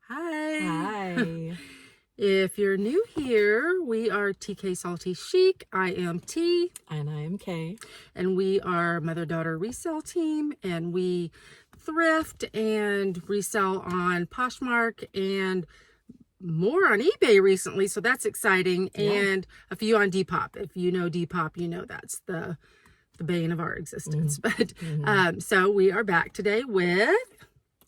Hi. Hi. If you're new here, we are TK Salty Chic. I am T. And I am Kay. And we are mother-daughter resale team. And we thrift and resell on Poshmark and more on eBay recently. So that's exciting. Yeah. And a few on Depop. If you know Depop, you know that's the bane of our existence. But so we are back today with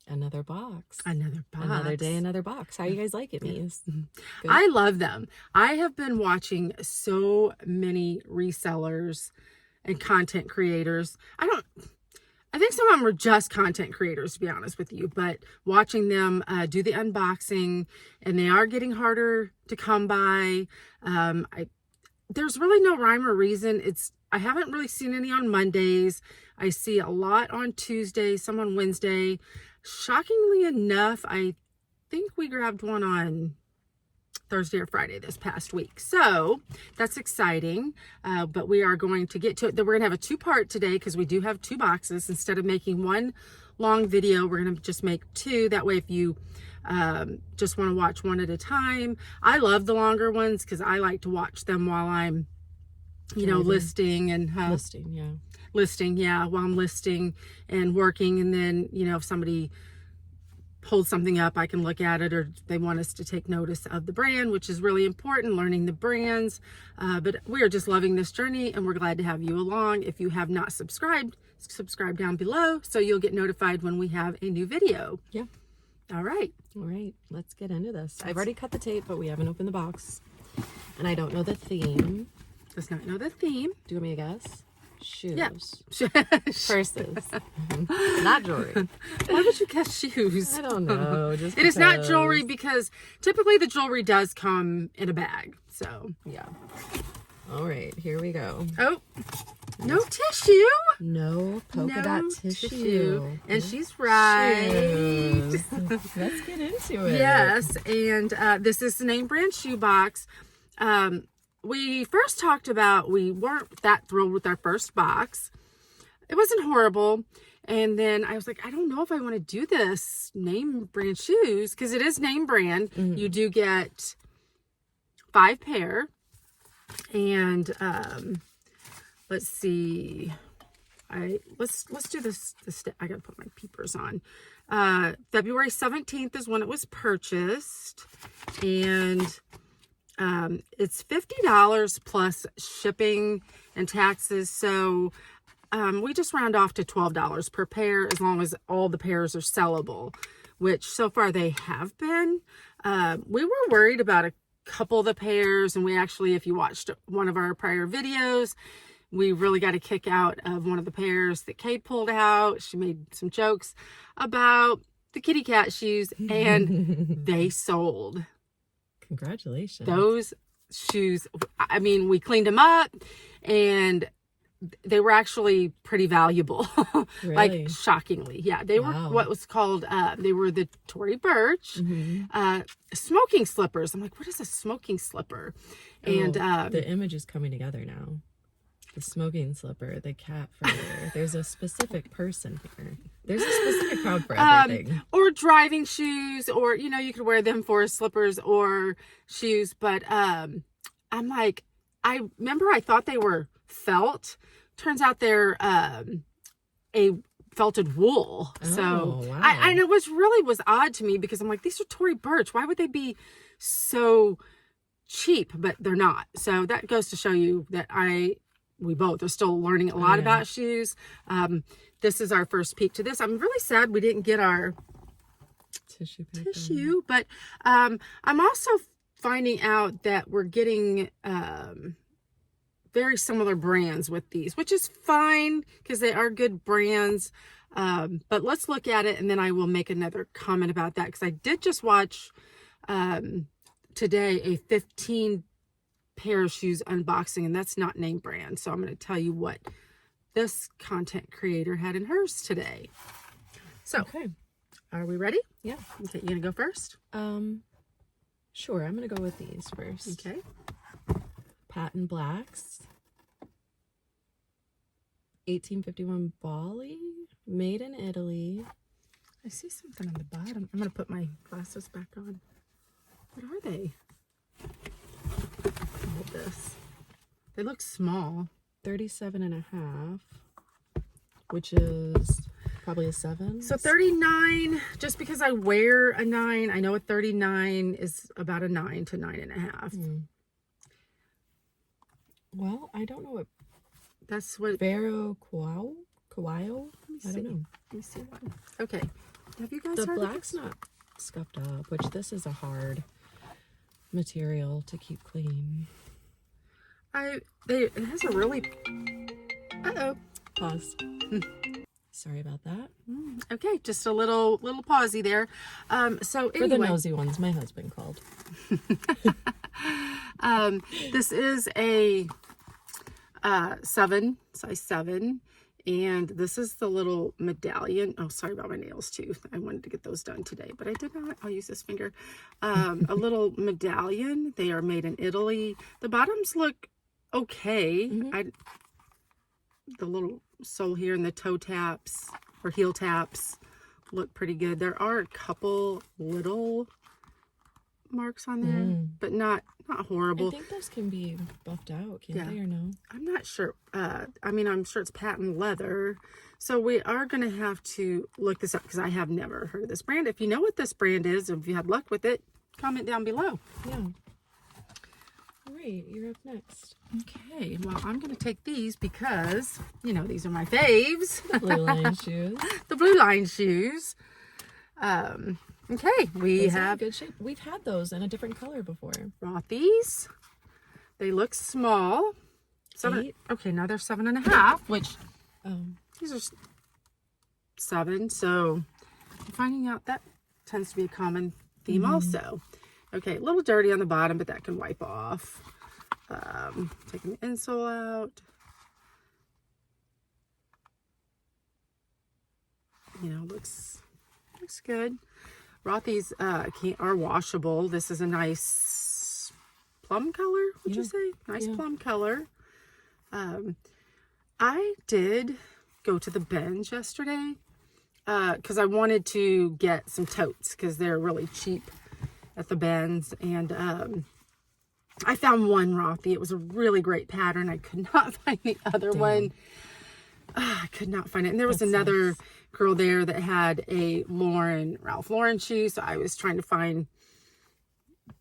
Another box. another box. Another day, another box. How you guys like it, Mies? Good? I love them. I have been watching so many resellers and content creators. I think some of them are just content creators, to be honest with you, but watching them do the unboxing, and they are getting harder to come by. There's really no rhyme or reason. I haven't really seen any on Mondays. I see a lot on Tuesday, some on Wednesday. Shockingly enough, I think we grabbed one on Thursday or Friday this past week. So that's exciting. But we are going to get to it. We're going to have a two-part today because we do have two boxes. Instead of making one long video, we're going to just make two. That way, if you just want to watch one at a time. I love the longer ones because I like to watch them while I'm, listing and listing, while I'm listing and working. And then, if somebody pulls something up, I can look at it, or they want us to take notice of the brand, which is really important, learning the brands. But we are just loving this journey, and we're glad to have you along. If you have not subscribed, subscribe down below so you'll get notified when we have a new video. Yeah. All right. Let's get into this. I've already cut the tape, but we haven't opened the box. And I don't know the theme. Does not know the theme. Do you want me to guess? Shoes. Yeah. Purses. Not jewelry. Why would you guess shoes? I don't know. Just it is not jewelry because typically the jewelry does come in a bag. So, yeah. All right, here we go. Oh, no tissue. No polka dot tissue. And she's right. Shoes. Let's get into it. Yes, and this is the name brand shoe box. We first talked about we weren't that thrilled with our first box. It wasn't horrible. And then I was like, I don't know if I want to do this name brand shoes because it is name brand. You do get 5 pair. And let's see. Let's do this. I gotta put my peepers on. February 17th is when it was purchased, and it's $50 plus shipping and taxes. So we just round off to $12 per pair, as long as all the pairs are sellable, which so far they have been. We were worried about a couple of the pairs, and we actually, if you watched one of our prior videos, we really got a kick out of one of the pairs that Kate pulled out. She made some jokes about the kitty cat shoes, and they sold. Congratulations. Those shoes, I mean, we cleaned them up, and they were actually pretty valuable. Really? Like, shockingly. Yeah, they were what was called, they were the Tory Burch smoking slippers. I'm like, what is a smoking slipper? And the image is coming together now. The smoking slipper, the cat fur. There's a specific person here. There's a specific crowd for everything. Or driving shoes, or, you could wear them for slippers or shoes. But I'm like, I remember I thought they were felt. Turns out they're a felted wool. So wow. and it was odd to me because I'm like, these are Tory Burch. Why would they be so cheap? But they're not. So that goes to show you that we both are still learning a lot about shoes. This is our first peek to this. I'm really sad we didn't get our tissue, but I'm also finding out that we're getting very similar brands with these, which is fine because they are good brands. But let's look at it, and then I will make another comment about that, because I did just watch today a 15 pair of shoes unboxing, and that's not name brand. So I'm going to tell you what this content creator had in hers today. So, okay. Are we ready? Yeah. Okay, you going to go first? Sure. I'm going to go with these first. Okay. Patent Blacks. 1851 Bali, made in Italy. I see something on the bottom. I'm going to put my glasses back on. What are they? Hold this. They look small. 37.5, which is probably a 7. So 39, just because I wear a 9, I know a 39 is about a 9 to 9.5. Well, I don't know what That's what. Vero Quao? I don't know. Let me see one. Okay. Have you guys The heard of black's this? not scuffed up, which this is a hard material to keep clean. It has a really. Pause. Sorry about that. Okay, just a little pausey there. So For anyway, the nosy ones, my husband called. this is a 7, size 7, and this is the little medallion. Oh, sorry about my nails too. I wanted to get those done today, but I did not. I'll use this finger. A little medallion. They are made in Italy. The bottoms look okay. The little sole here and the toe taps or heel taps look pretty good. There are a couple little marks on there, but not horrible. I think those can be buffed out, can't they, or no? I'm not sure. I mean, I'm sure it's patent leather. So we are going to have to look this up because I have never heard of this brand. If you know what this brand is, if you had luck with it, comment down below. Yeah. All right, you're up next. Okay, well, I'm going to take these because, you know, these are my faves. Blue line shoes. The blue line shoes. Okay, we Those are in have good shape. We've had those in a different color before. Rothy's. They look small. 8. Okay, now they're 7.5, which Oh, these are 7. So I'm finding out that tends to be a common theme also. Okay, a little dirty on the bottom, but that can wipe off. Taking the insole out. You know, looks good. Rothy's are washable. This is a nice plum color, would you say? Nice plum color. I did go to the Bench yesterday because I wanted to get some totes because they're really cheap at the Ben's, and I found one Rothy. It was a really great pattern. I could not find the other one. I could not find it. And there was another girl there that had a Ralph Lauren shoe. So I was trying to find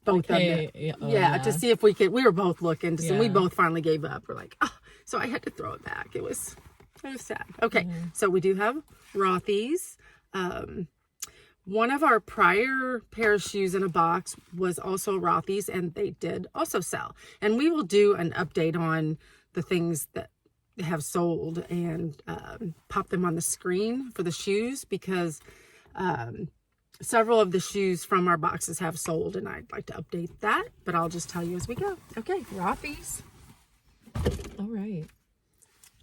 both of them. To see if we could. We were both looking, and we both finally gave up. We're like, oh, so I had to throw it back. It was sad. Okay, so we do have Rothy's. One of our prior pair of shoes in a box was also Rothy's, and they did also sell. And we will do an update on the things that have sold and pop them on the screen for the shoes, because several of the shoes from our boxes have sold, and I'd like to update that, but I'll just tell you as we go. Okay, Rothy's. all right.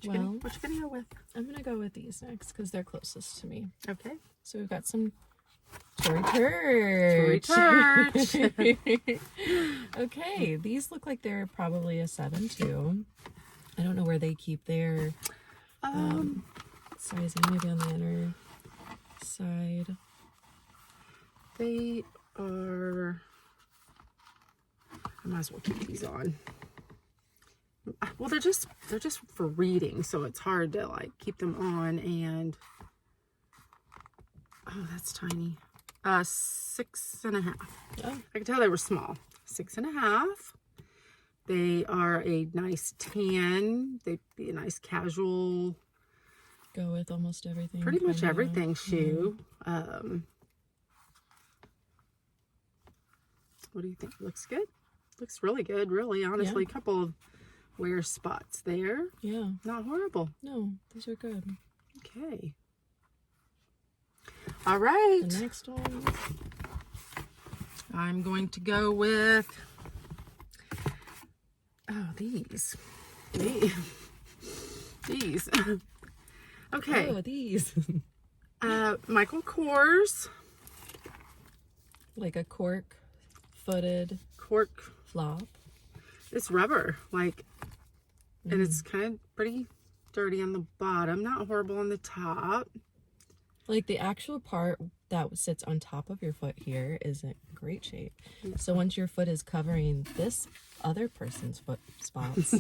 What you gonna go with? I'm going to go with these next because they're closest to me. Okay. So we've got some Tory Church. Okay, these look like they're probably a 7 too. I don't know where they keep their sizing, maybe on the inner side. They are, I might as well keep these on. Well, they're just for reading, so it's hard to like keep them on. And oh, that's tiny. 6.5. Oh. I can tell they were small. 6.5. They are a nice tan. They'd be a nice casual. Go with almost everything. Pretty much kinda. everything shoe. What do you think? Looks good? Looks really good, really. Honestly, a couple of wear spots there. Yeah. Not horrible. No, these are good. Okay. All right. The next one. I'm going to go with these. These. Okay. Oh, these. Michael Kors. Like a cork-footed Cork. flop. It's rubber, like, and it's kind of pretty dirty on the bottom. Not horrible on the top. Like the actual part that sits on top of your foot here is in great shape. So once your foot is covering this other person's foot spots,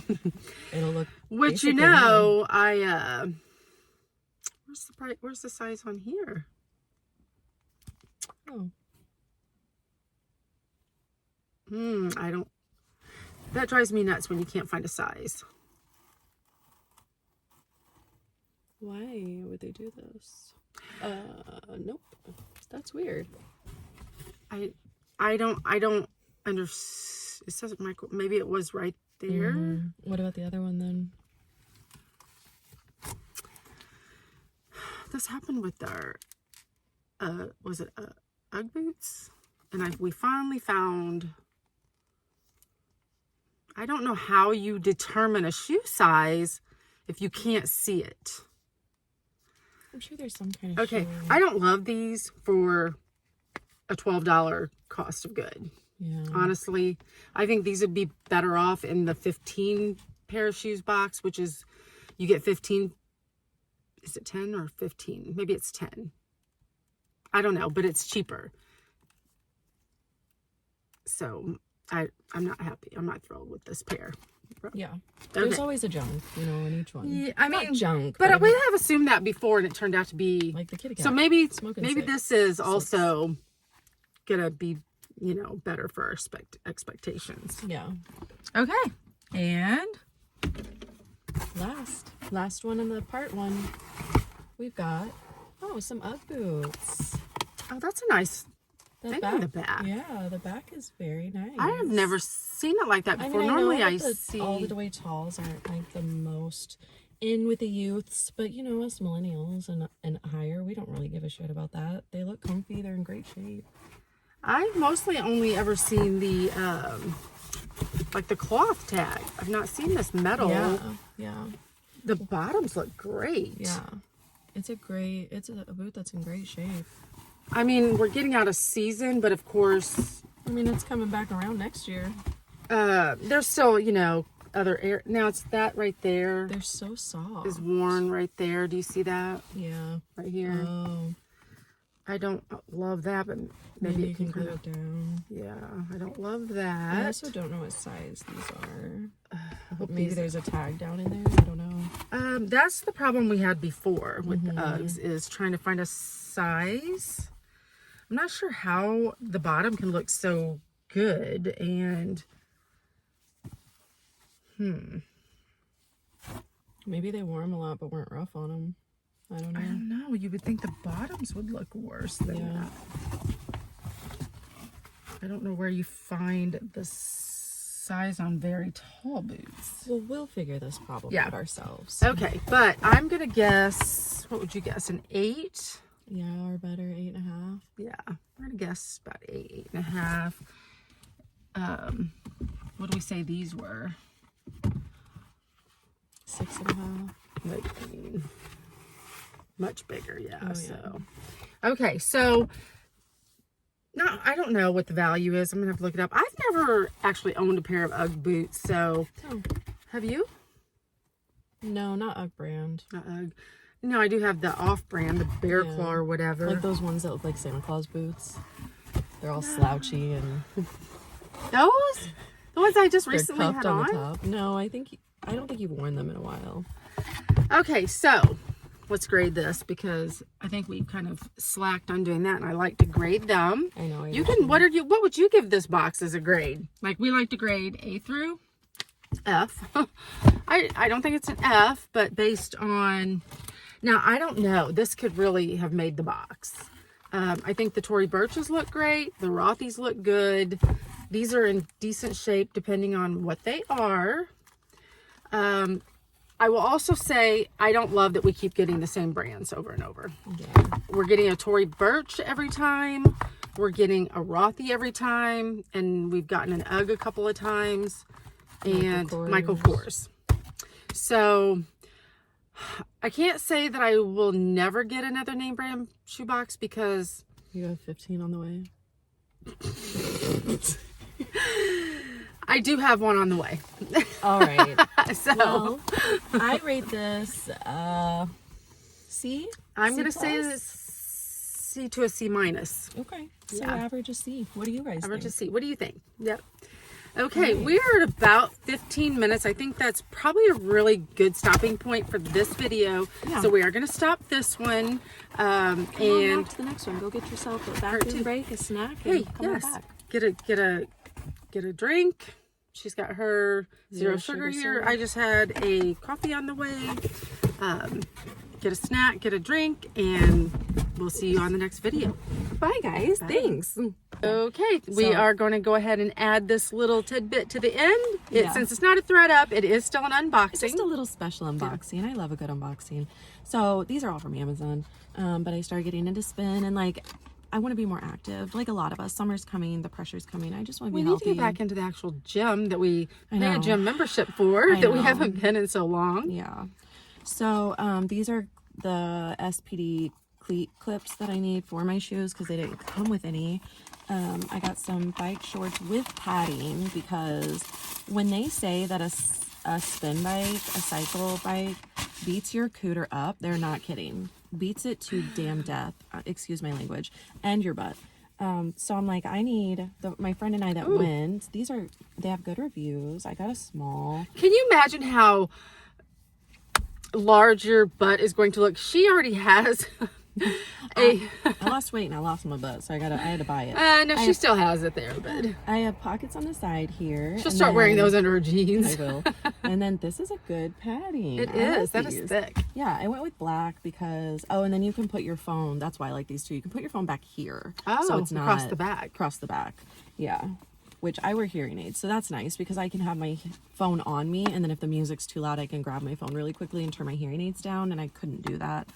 it'll look Which, basically new. where's the size on here? Oh, I don't, that drives me nuts when you can't find a size. why would they do this? Nope. That's weird. I don't understand. It says Michael, maybe it was right there. What about the other one then? This happened with our, was it Ugg boots? And we finally found, I don't know how you determine a shoe size if you can't see it. I'm sure there's some kind of Okay, shoe. I don't love these for a $12 cost of good. Yeah. Honestly, I think these would be better off in the 15 pair of shoes box, which is, you get 15, is it 10 or 15? Maybe it's 10. I don't know, but it's cheaper. So I'm not happy. I'm not thrilled with this pair. Yeah. There's Okay. always a junk, in each one. Yeah, I Not mean, junk, but we have assumed that before, and it turned out to be like the kitty cat. so maybe Smoking maybe six. this is also gonna be better for our expectations. Yeah. Okay, and Last one in the part one. We've got some Ugg boots. oh, that's a nice The thing on the back. Yeah, the back is very nice. I have never seen it like that I before. mean, Normally, know I that see all the way talls aren't like the most in with the youths, but us millennials and higher, we don't really give a shit about that. They look comfy. They're in great shape. I've mostly only ever seen the like the cloth tag. I've not seen this metal. Yeah. The bottoms look great. Yeah. It's a boot that's in great shape. I mean, we're getting out of season, but of course, I mean, it's coming back around next year. there's still, other air. Now it's that right there They're so soft. is worn right there. Do you see that Yeah. right here? Oh. I don't love that, but maybe Maybe you it can can glue kind it down. of, yeah, I don't love I that. also don't know what size these are. I hope Maybe these- there's a tag down in there. I don't know. that's the problem we had before with the Uggs, is trying to find a size. I'm not sure how the bottom can look so good, and Maybe they wore them a lot but weren't rough on them. I don't know. I don't know. You would think the bottoms would look worse than Yeah. that. I don't know where you find the size on very tall boots. Well, we'll figure this problem Yeah. out ourselves. Okay, but I'm gonna guess. What would you guess? An 8? Yeah, or better, 8.5. Yeah, I'm gonna guess about 8, 8.5. What do we say these were? 6.5. Like, I mean, much bigger, yeah. Oh, yeah. So, okay, so now I don't know what the value is. I'm gonna have to look it up. I've never actually owned a pair of Ugg boots, so Oh. have you? No, not Ugg brand. Not Ugg. No, I do have the off-brand, the Bear Yeah. Claw or whatever. Like those ones that look like Santa Claus boots. They're all slouchy and Those? The ones I just they're recently cuffed had on on? the top. No, I don't think you've worn them in a while. Okay, so let's grade this, because I think we kind of slacked on doing that, and I like to grade them. I know. You can, what would you give this box as a grade? Like, we like to grade A through F. I don't think it's an F, but based on, now I don't know, this could really have made the box. I think the Tory Burches look great. The Rothy's look good. These are in decent shape depending on what they are. I will also say I don't love that we keep getting the same brands over and over. Yeah. We're getting a Tory Burch every time. We're getting a Rothy every time. And we've gotten an Ugg a couple of times. And Michael Kors. So I can't say that I will never get another name brand shoebox, because You have 15 on the way. I do have one on the way. All right. So Well, I rate this C. I'm C going to say plus? C to a C minus. Okay. So Yeah. average a C. What do you guys Average think? a C. What do you think? Yep. Okay, we are at about 15 minutes. I think that's probably a really good stopping point for this video. Yeah. So we are going to stop this one. Come on And back to the next one. Go get yourself a Part bathroom two. break, a snack, hey, and come on yes, back. get a drink. She's got her zero sugar Zero sugar here. soda. I just had a coffee on the way. Get a snack, get a drink, and we'll see you on the next video. Bye, guys. Bye. Thanks. Okay, we So- are going to go ahead and add this little tidbit to the end. Yeah. Since it's not a Thredup, it is still an unboxing. It's just a little special unboxing. I love a good unboxing. So these are all from Amazon. But I started getting into spin and like I want to be more active. Like a lot of us, summer's coming, the pressure's coming. I just want to be We need healthy. to get back into the actual gym that we I pay a know. gym membership for I that we know. haven't been in so long. Yeah. So these are the SPD cleat clips that I need for my shoes because they didn't come with any. I got some bike shorts with padding because when they say that a spin bike, a cycle bike beats your cooter up, they're not kidding. Beats it to damn death. Excuse my language. And your butt. So I'm like, I need my friend and I that went. They have good reviews. I got a small. Can you imagine how large your butt is going to look? She already has I lost weight and I lost my butt, so I had to buy it. no, she still has it there, but I have pockets on the side here. she'll start wearing those under her jeans. I will. And then this is a good padding. It I is. like That these. is thick. Yeah, I went with black because and then you can put your phone. That's why I like these too. You can put your phone back here, Oh, so it's not across the back. Across the back. Yeah. Which I wear hearing aids, so that's nice because I can have my phone on me, and then if the music's too loud, I can grab my phone really quickly and turn my hearing aids down. And I couldn't do that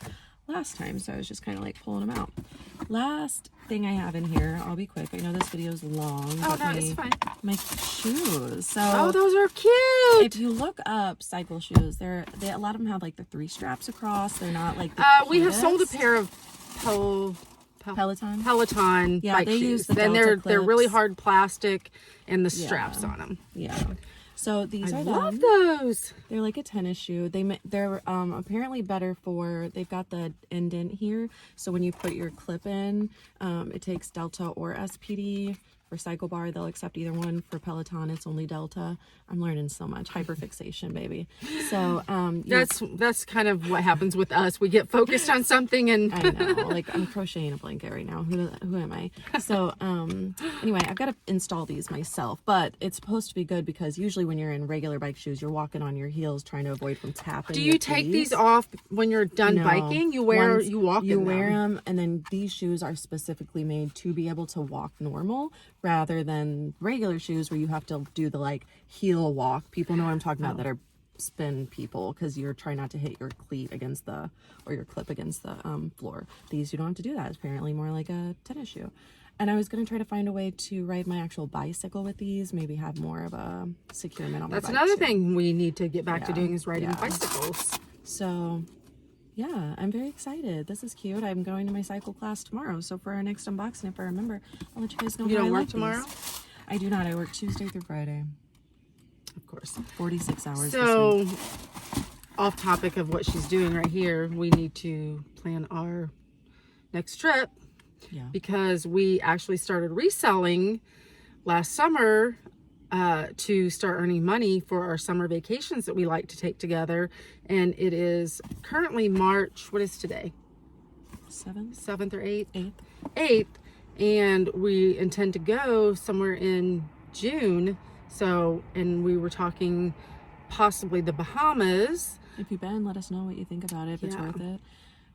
last time, so I was just kind of like pulling them out. Last thing I have in here, I'll be quick. I know this video is long. Oh, but no, it's fine. my shoes. So Oh, those are cute. if you look up cycle shoes, a lot of them have like the 3 straps across. They're not like the We have sold a cutest. pair of Peloton. Peloton Yeah, bike they shoes. use the And Delta they're really clips. hard plastic and the Yeah. straps on them. Yeah. So these I are love them. those. They're like a tennis shoe. They're apparently better for. They've got the indent here, so when you put your clip in, it takes Delta or SPD. For Cycle Bar, they'll accept either one. For Peloton, it's only Delta. I'm learning so much. Hyperfixation, baby. So That's kind of what happens with us. We get focused on something and I know, like I'm crocheting a blanket right now. Who am I? So anyway, I've got to install these myself, but it's supposed to be good because usually when you're in regular bike shoes, you're walking on your heels trying to avoid from tapping. do your you take these feet. off when you're done No. biking? You walk You in wear them. them, and then these shoes are specifically made to be able to walk normal rather than regular shoes where you have to do the like heel walk. People know what I'm talking about that are spin people because you're trying not to hit your cleat against your clip against the floor. These you don't have to do that. It's apparently more like a tennis shoe. And I was going to try to find a way to ride my actual bicycle with these, maybe have more of a securement on my That's bike another too. thing we need to get back to Yeah. doing is riding Yeah. bicycles. So yeah, I'm very excited. This is cute. I'm going to my cycle class tomorrow. So for our next unboxing, if I remember, I'll let you guys know You how don't I work like tomorrow? these. I do not. I work Tuesday through Friday. Of course. 46 hours this week. So, off topic of what she's doing right here, we need to plan our next trip Yeah. because we actually started reselling last summer to start earning money for our summer vacations that we like to take together. And it is currently March, what is today? 7th or 8th? 8th. 8th. And we intend to go somewhere in June. So, and we were talking possibly the Bahamas. If you've been, let us know what you think about it, if it's Yeah. worth it.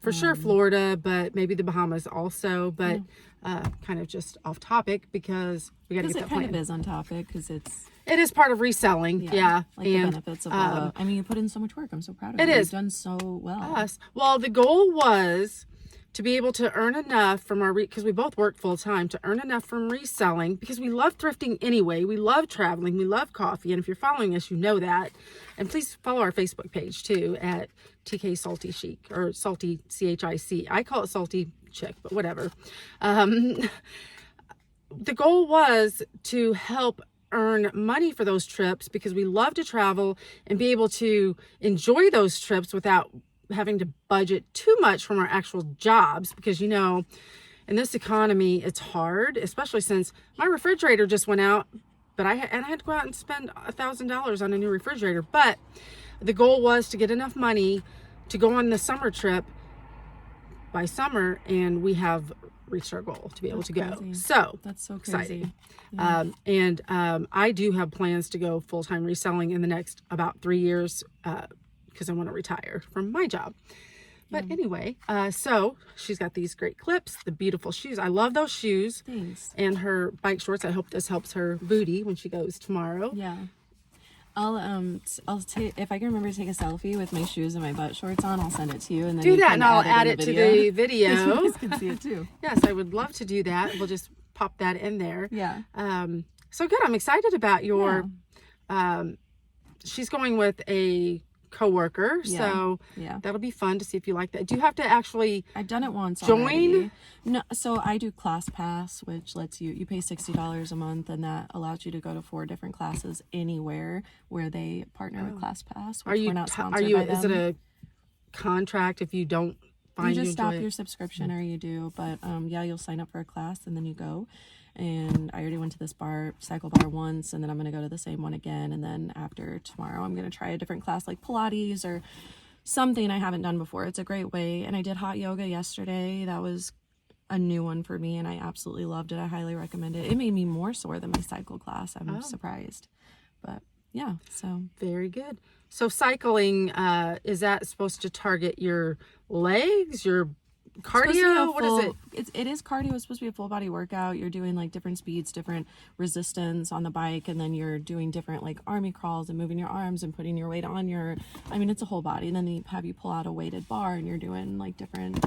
For sure Florida, but maybe the Bahamas also, but kind of just off topic because we got to Because get it that kind of plan. is on topic because it's, It is part of reselling, yeah. like the And benefits of all the, I mean, you put in so much work. I'm so proud of It you. is. You've done so well. us. Well, the goal was to be able to earn enough from our, because we both work full time, to earn enough from reselling because we love thrifting anyway. We love traveling. We love coffee. And if you're following us, you know that. And please follow our Facebook page too at TK Salty Chic or Salty CHIC. I call it Salty Chick, but whatever. The goal was to help earn money for those trips because we love to travel and be able to enjoy those trips without having to budget too much from our actual jobs because, you know, in this economy, it's hard, especially since my refrigerator just went out, but I had to go out and spend $1,000 on a new refrigerator. But the goal was to get enough money to go on the summer trip by summer, and we have reached our goal to be able to go. Crazy. So That's so exciting. crazy. Yeah. I do have plans to go full-time reselling in the next about 3 years because I want to retire from my job. But anyway, so she's got these great clips, the beautiful shoes. I love those shoes. Thanks. And her bike shorts. I hope this helps her booty when she goes tomorrow. Yeah. I'll take, if I can remember to take a selfie with my shoes and my butt shorts on, I'll send it to you, and then Do you that, can and I'll add add it to the video. You guys can see it too. Yes, I would love to do that. We'll just pop that in there. Yeah. So good. I'm excited about your. She's going with a coworker, so Yeah. that'll be fun to see if you like that. Do you have to actually? I've done it once. Join? Already. No, so I do Class Pass, which lets you pay $60 a month, and that allows you to go to 4 different classes anywhere where they partner with Class Pass. Which we're not sponsored by them. Is it a contract if you don't find you just stop enjoy your it? subscription, or you do, but yeah, you'll sign up for a class and then you go. And I already went to this cycle bar once, and then I'm going to go to the same one again, and then after tomorrow I'm going to try a different class like Pilates or something I haven't done before. It's a great way. And I did hot yoga yesterday. That was a new one for me, and I absolutely loved it. I highly recommend it. It made me more sore than my cycle class. I'm surprised, but yeah, so Very good. So cycling, is that supposed to target your legs, your cardio? What is it? It is cardio. It's supposed to be a full body workout. You're doing like different speeds, different resistance on the bike, and then you're doing different like army crawls and moving your arms and putting your weight on your, I mean, it's a whole body. And then they have you pull out a weighted bar, and you're doing like different,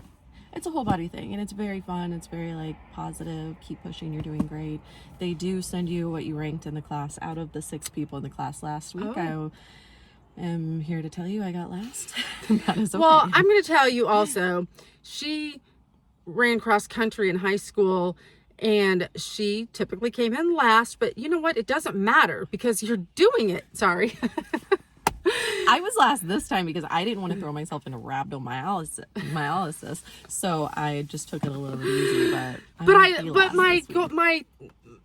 it's a whole body thing, and it's very fun. It's very like positive. Keep pushing. You're doing great. They do send you what you ranked in the class. Out of the 6 people in the class last week, I am here to tell you I got last. That is okay. Well, I'm going to tell you also, she ran cross country in high school, and she typically came in last, but you know what? It doesn't matter because you're doing it. Sorry. I was last this time because I didn't want to throw myself into rhabdomyolysis, so I just took it a little bit easy. But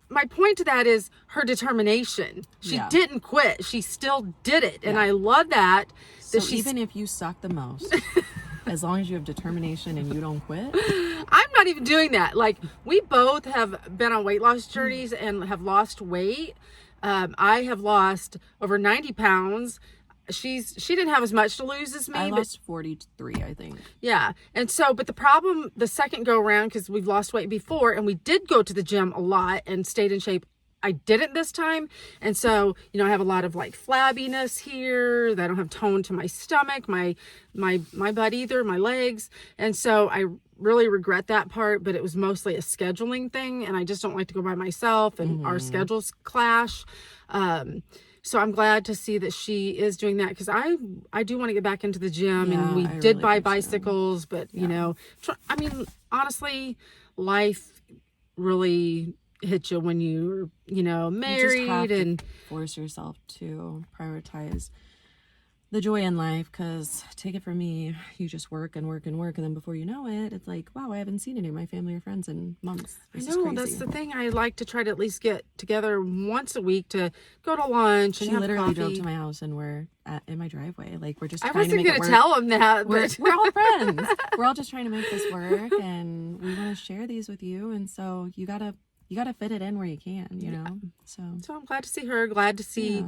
my point to that is her determination. She didn't quit. She still did it, and I love that. So even if you suck the most, as long as you have determination and you don't quit. I'm not even doing that. Like, we both have been on weight loss journeys and have lost weight. I have lost over 90 pounds. She didn't have as much to lose as me. I lost 43, I think. Yeah. And so, but the problem, the second go around, because we've lost weight before and we did go to the gym a lot and stayed in shape, I didn't this time. And so, I have a lot of like flabbiness here. I don't have tone to my stomach, my butt either, my legs. And so I really regret that part, but it was mostly a scheduling thing. And I just don't like to go by myself, and our schedules clash. So I'm glad to see that she is doing that, because I do want to get back into the gym, and we did buy bicycles, but I mean, honestly, life really hits you when you're, married, you just have and to force yourself to prioritize the joy in life, because take it from me, you just work and work and work, and then before you know it, it's like, wow, I haven't seen any of my family or friends in months. This is crazy. That's the thing. I like to try to at least get together once a week to go to lunch and have literally coffee. drove to my house, and we're in my driveway. Like, we're just I trying to wasn't make going to tell him that, but we're all friends. We're all just trying to make this work, and we want to share these with you, and so you gotta fit it in where you can, So I'm glad to see her. Glad to see.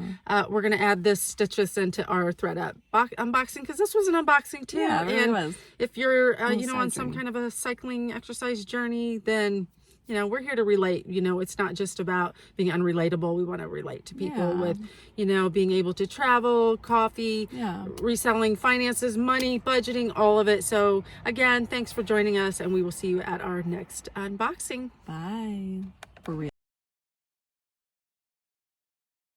We're gonna add this stitches into our Thredup unboxing, because this was an unboxing too. Yeah, it really was. If you're on some kind of a cycling exercise journey, then we're here to relate. It's not just about being unrelatable. We want to relate to people with being able to travel, coffee, reselling, finances, money, budgeting, all of it. So again, thanks for joining us, and we will see you at our next unboxing. Bye.